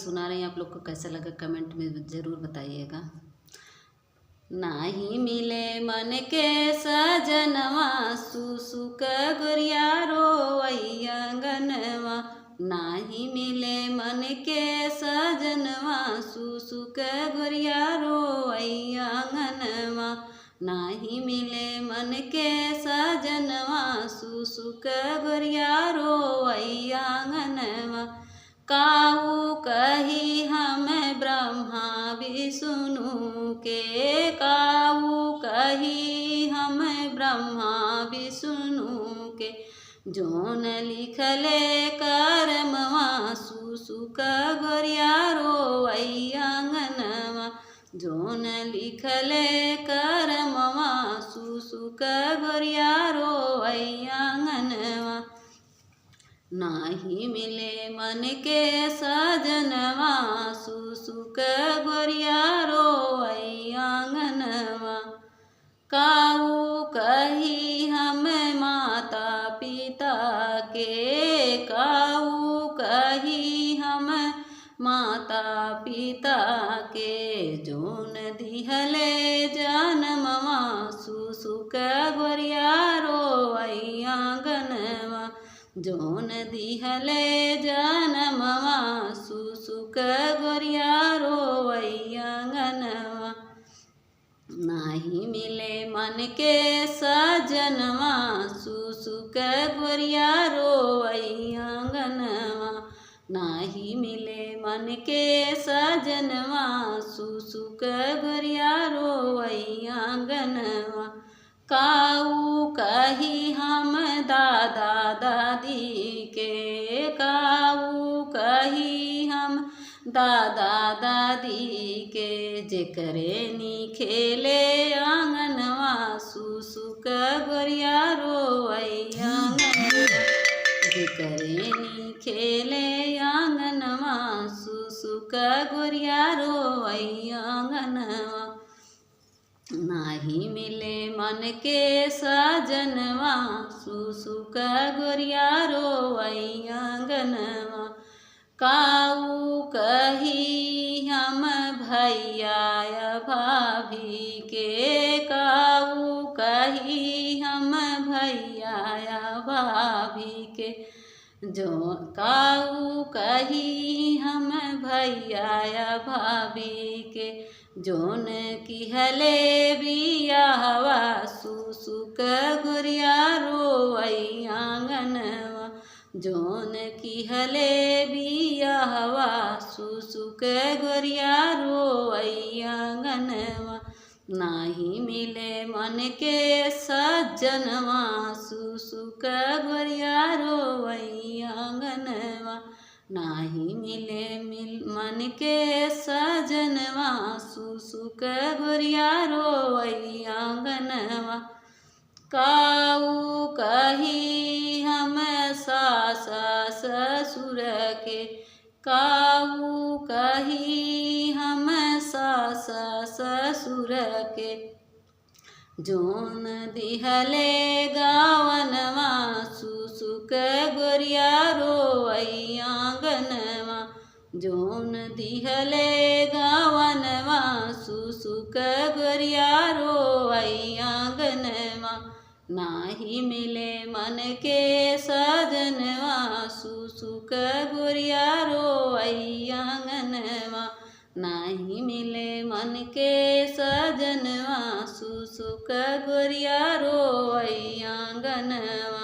सुना रही हैं, आप लोग को कैसा लगा कमेंट में ज़रूर बताइएगा। नाही मिले मन के सजनवा, सुसुक गोरिया रोवई आंगनवा। नाही मिले मन के सजनवा, सुसुक गोरिया रोवई आंगनवा। नाही मिले मन के सजनवा, सुसुक गोरिया रोवई आंगनवा। काऊ कही हम ब्रह्मा विष्णु के, काऊ कही हम ब्रह्मा विष्णु के। जोन लिखले करमवा, सुसुक गोरिया रोवई आंगनवा। जोन लिखले करमवा, सुसुक गोरिया रोवई आंगनवा। नाही मिले मन के सजनवा, सुसुक गोरिया रोवई आंगनवा। काऊ कही हम माता पिता के, काऊ कही हम माता पिता के। जोन दिहले जनमवा, सुसुक गोरिया रोवई आंगनवा। जोन दिहले जनमवा, सुसुक गोरिया रोवई आंगनवा। नाही मिले मन के सजनवा, सुसुक गोरिया रोवई आंगनवा। नाही मिले मन के सजनवा, सुसुक गोरिया रोवई आंगनवा। काऊ कही हम दादा दादी के, काऊ कही हम दादा दादी के। जेकरे नी खेले आंगनवा, सुसुक गोरिया रोवई आंगनवा। जेकरे नी खेले आंगनवा, सुसुक गोरिया रोवई आंगनवा। नाही मिले मन के सजनवा, सुसुक गोरिया रोवई आंगनवा। काऊ कही हम भैया भाभी के, काऊ कही हम भैया भाभी के। जो काऊ कही हम भैया भाभी के। जोन किहले बियाहवा, सुसुक गोरिया रोवई आंगनवा। जोन किहले बियाहवा, सुसुक गोरिया रोवई आंगनवा। नाही मिले मन के सजनवा, सुसुक गोरिया रोवई आंगनवा। नाही मिले मन के सजनवा, सुसुक गोरिया रोवई आंगनवा। काऊ कही हम सास ससुर के, काऊ कही हम सास ससुर के। जोन दिहले गावनवा, सुसुक गोरिया रोवई आंगनवा। जोन दिहले गावनवा, सुसुक गोरिया रोवई आंगनवा। नाही मिले मन के सजनवा, सुसुक गोरिया रोवई आंगनवा। नाही मिले मन के सजनवा, सुसुक गोरिया रोवई आंगनवा।